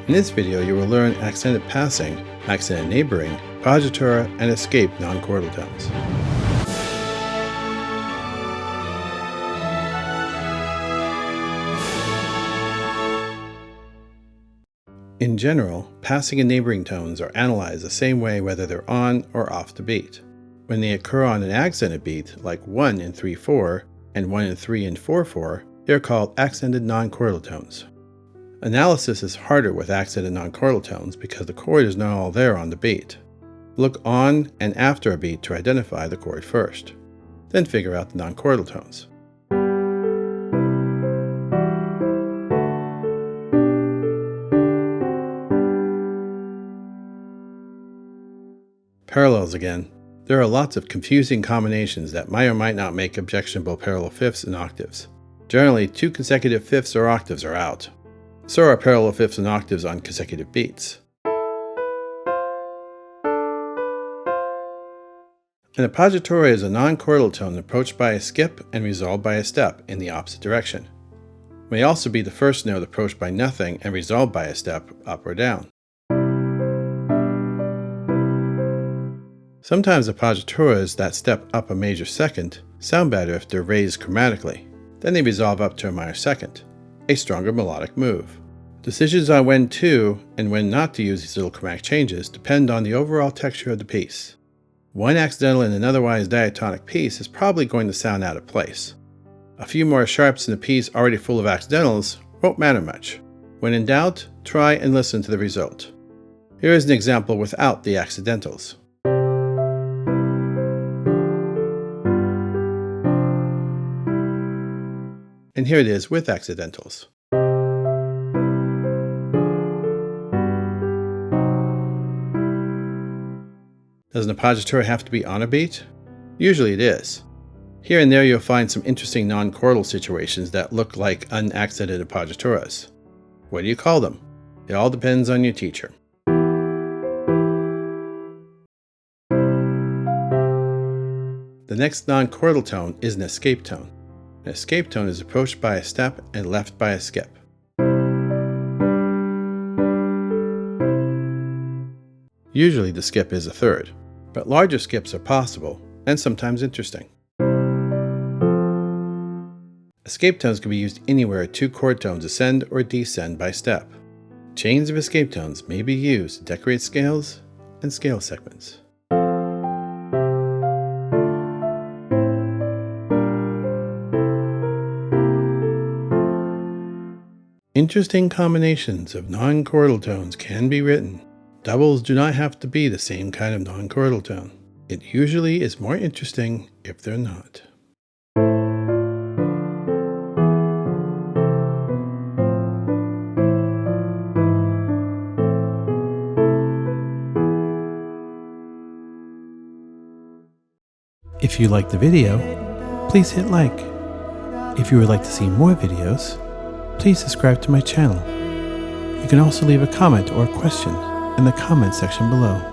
In this video, you will learn accented passing, accented neighboring, appoggiatura, and escape non-chordal tones. In general, passing and neighboring tones are analyzed the same way whether they're on or off the beat. When they occur on an accented beat, like 1 in 3/4 and 1 in 3 and 4/4, they're called accented non-chordal tones. Analysis is harder with accented non-chordal tones because the chord is not all there on the beat. Look on and after a beat to identify the chord first, then figure out the non-chordal tones. Parallels again. There are lots of confusing combinations that might or might not make objectionable parallel fifths and octaves. Generally, 2 consecutive fifths or octaves are out. So are parallel fifths and octaves on consecutive beats. An appoggiatura is a non-chordal tone approached by a skip and resolved by a step in the opposite direction. It may also be the first note approached by nothing and resolved by a step up or down. Sometimes appoggiaturas that step up a major second sound better if they're raised chromatically. Then they resolve up to a minor second, a stronger melodic move. Decisions on when to and when not to use these little chromatic changes depend on the overall texture of the piece. One accidental in an otherwise diatonic piece is probably going to sound out of place. A few more sharps in a piece already full of accidentals won't matter much. When in doubt, try and listen to the result. Here is an example without the accidentals. And here it is with accidentals. Does an appoggiatura have to be on a beat? Usually it is. Here and there you'll find some interesting non-chordal situations that look like unaccented appoggiaturas. What do you call them? It all depends on your teacher. The next non-chordal tone is an escape tone. An escape tone is approached by a step and left by a skip. Usually the skip is a third, but larger skips are possible and sometimes interesting. Escape tones can be used anywhere 2 chord tones ascend or descend by step. Chains of escape tones may be used to decorate scales and scale segments. Interesting combinations of non-chordal tones can be written. Doubles do not have to be the same kind of non-chordal tone. It usually is more interesting if they're not. If you liked the video, please hit like. If you would like to see more videos, please subscribe to my channel. You can also leave a comment or a question in the comment section below.